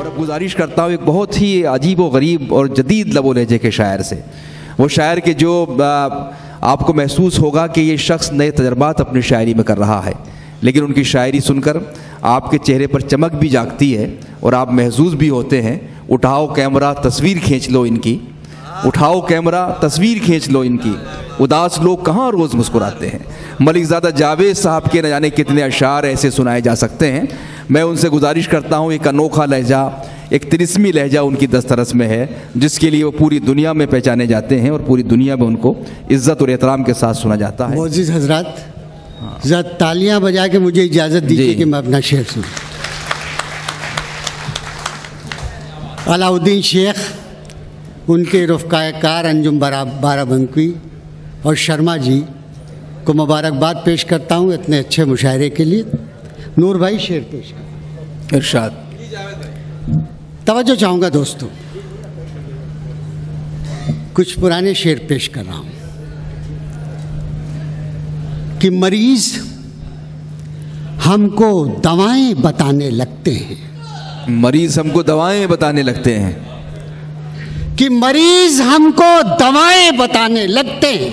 और अब गुजारिश करता हूँ एक बहुत ही अजीब व गरीब और जदीद लबो लहजे के शायर से, वो शायर के जो आपको महसूस होगा कि ये शख्स नए तजर्बात अपनी शायरी में कर रहा है, लेकिन उनकी शायरी सुनकर आपके चेहरे पर चमक भी जागती है और आप महसूस भी होते हैं। उठाओ कैमरा तस्वीर खींच लो इनकी, उठाओ कैमरा तस्वीर खींच लो इनकी, उदास लोग कहाँ रोज़ मुस्कुराते हैं। मलिकज़ादा जावेद साहब के न जाने कितने अशार ऐसे सुनाए जा सकते हैं। मैं उनसे गुजारिश करता हूँ, एक अनोखा लहजा, एक तिलिस्मी लहजा उनकी दस्तरस में है, जिसके लिए वो पूरी दुनिया में पहचाने जाते हैं और पूरी दुनिया में उनको इज़्ज़त और एहतराम के साथ सुना जाता है। मोअज़्ज़िज़ हज़रात, ज़रा तालियां बजा के मुझे इजाज़त दीजिए कि मैं अपना शेर सुनूं। अलाउद्दीन शेख, उनके रफ़क़ाए कार अंजुम बाराबंकी और शर्मा जी को मुबारकबाद पेश करता हूँ इतने अच्छे मुशायरे के लिए। नूर भाई शेर पेश कर। इरशाद। तवज्जो चाहूँगा दोस्तों, कुछ पुराने शेर पेश कर रहा हूँ कि मरीज़ हमको दवाएं बताने लगते हैं। मरीज़ हमको दवाएं बताने लगते हैं कि मरीज़ हमको दवाएं बताने लगते हैं,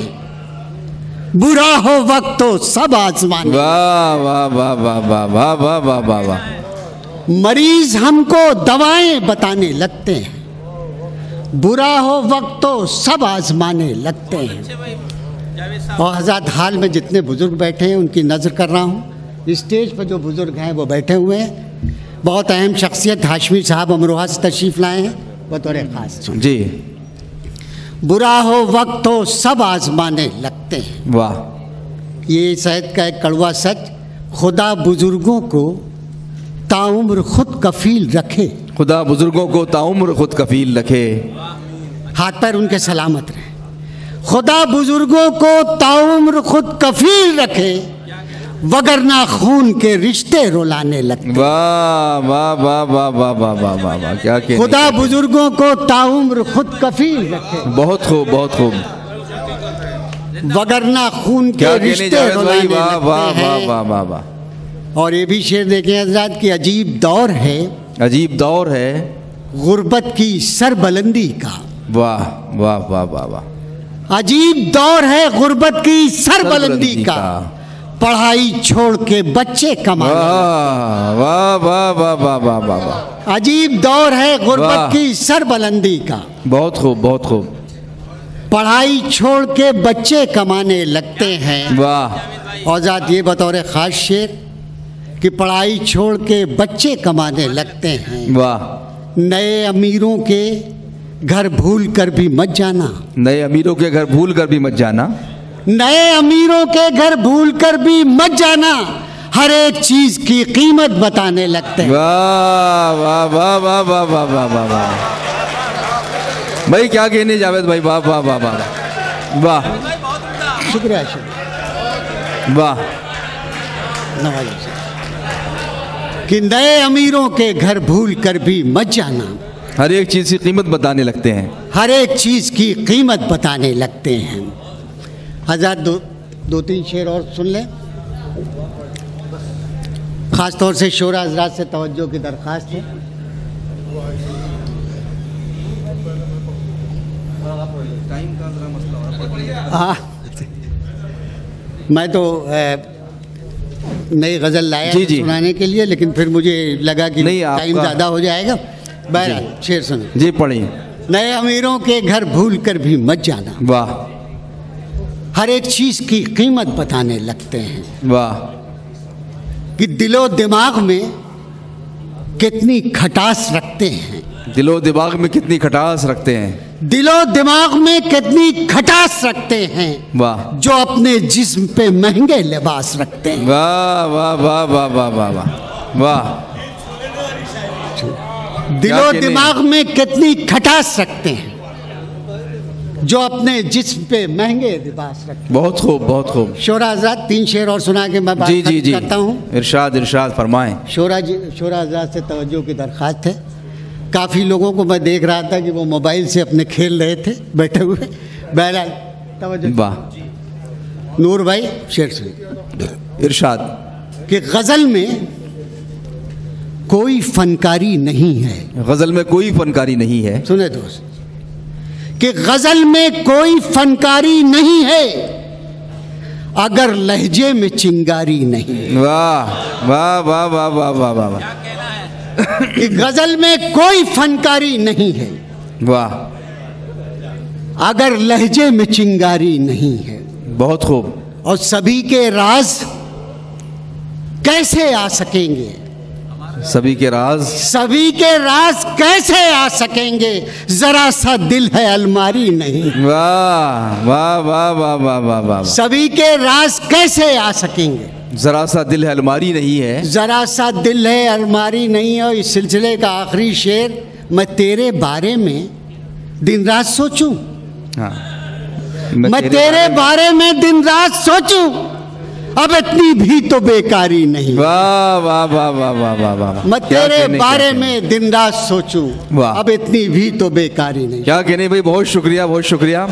बुरा हो वक्त तो सब आजमाने। वाह वाह वाह वाह वाह वाह वाह वाह वाह वाह। मरीज़ हमको दवाएं बताने लगते हैं, बुरा हो वक्त तो सब आजमाने लगते हैं। और हज़रत हाल में जितने बुज़ुर्ग बैठे हैं उनकी नज़र कर रहा हूँ। स्टेज पर जो बुज़ुर्ग हैं वो बैठे हुए हैं। बहुत अहम शख्सियत हाशमी साहब अमरोहा से तशरीफ़ लाए हैं बतौर ख़ास जी। बुरा हो वक्त तो सब आजमाने लगते हैं। वाह। ये शायद का एक कड़वा सच, खुदा बुज़ुर्गों को ताउम्र खुद कफ़ील रखे। खुदा बुज़ुर्गों को ताउम्र खुद कफ़ील रखे। हाथ पैर उनके सलामत रहे। खुदा बुजुर्गों को ताउम्र खुद कफील रखे, वगरना खून के रिश्ते रुलाने लगते। वाह वाह वाह वाह वाह वाह वाह वाह वाह, क्या कहने। खुदा बुजुर्गों को ताउम्र खुद कफील रखे। बहुत खूब बहुत खूब। वगरना खून के रिश्ते रुलाने लगते हैं। वाह वाह वाह वाह वाह। और ये भी शेर देखें हज़रात की, अजीब दौर है, अजीब दौर है गुर्बत की सरबलंदी का। वाह वाह वाह वाह वाह। अजीब दौर है गुर्बत की सरबलंदी का, पढ़ाई छोड़ के बच्चे कमाने। वाह वाह वाह वाह वाह वाह वाह। अजीब दौर है गुर्बत की सरबलंदी का। बहुत खूब बहुत खूब। पढ़ाई छोड़ के बच्चे कमाने लगते हैं। वाह। और ज़ात ये बतौर ख़ास शेर कि पढ़ाई छोड़ के बच्चे कमाने लगते हैं। वाह। नए अमीरों के घर भूल कर भी मत जाना। नए अमीरों के घर भूल कर भी मत जाना। नए अमीरों के घर भूल कर भी मत जाना, हर एक चीज की कीमत बताने लगते हैं। वाह वाह वाह वाह वाह वाह वाह वाह वाह। भाई क्या कहने जावेद भाई, वाह वाह वाह वाह वाह। शुक्रिया वाह। कि नए अमीरों के घर भूल कर भी मत जाना, हर एक चीज़ की कीमत बताने लगते हैं। हर एक चीज़ की कीमत बताने लगते हैं। हज़ार दो तीन शेर और सुन लें। ख़ास तौर से शोरा हज़रात से तवज्जो की दरख्वास्त है। हाँ, मैं तो नई गज़ल लाया सुनाने के लिए, लेकिन फिर मुझे लगा कि टाइम ज़्यादा हो जाएगा। बहरहाल शेर सुनिए जी, पढ़िए। नए अमीरों के घर भूल कर भी मत जाना। वाह। हर एक चीज़ की कीमत बताने लगते हैं। वाह। कि दिलो दिमाग में कितनी खटास रखते हैं। दिलो दिमाग में कितनी खटास रखते हैं। दिलो दिमाग में कितनी खटास रखते हैं। वाह। जो अपने जिस्म पे महंगे लिबास रखते हैं। वाह वाह वाह वाह वाह वाह वाह वाह। दिलो दिमाग में कितनी खटास रखते हैं, जो अपने जिस्म पे महंगे लिबास रखते हैं। बहुत खूब बहुत खूब। शोरा हज़रात तीन शेर और सुना के मैं बात करता हूँ। इरशाद इरशाद फरमाएं। शोरा हज़रात से तवज्जो की दरख्वास्त है। काफ़ी लोगों को मैं देख रहा था कि वो मोबाइल से अपने खेल रहे थे बैठे हुए। बहरहाल तवज्जो। वाह। नूर भाई शेर सुनिए। इरशाद। कि गज़ल में कोई फनकारी नहीं है। गजल में कोई फनकारी नहीं है। सुने दोस्त कि गजल में कोई फनकारी नहीं है अगर लहजे में चिंगारी नहीं। वाह वाह वाह वाह वाह वाह वाह वाह। कि गजल में कोई फनकारी नहीं है वाह, अगर लहजे में चिंगारी नहीं है। बहुत खूब। और सभी के राज कैसे आ सकेंगे, सभी के राज कैसे आ सकेंगे, जरा सा दिल है अलमारी नहीं। वाह वाह वाह वाह वाह वाह वाह। सभी के राज कैसे आ सकेंगे, जरा सा दिल है अलमारी नहीं है। जरा सा दिल है अलमारी नहीं। और इस सिलसिले का आखिरी शेर, मैं तेरे बारे में दिन रात सोचूं। हाँ, मैं तेरे बारे में दिन रात सोचूं, अब इतनी भी तो बेकारी नहीं। वाह वाह वाह वाह वाह वाह वाह। मैं तेरे बारे में दिन रात सोचूं, अब इतनी भी तो बेकारी नहीं। क्या कहने भाई, बहुत शुक्रिया बहुत शुक्रिया।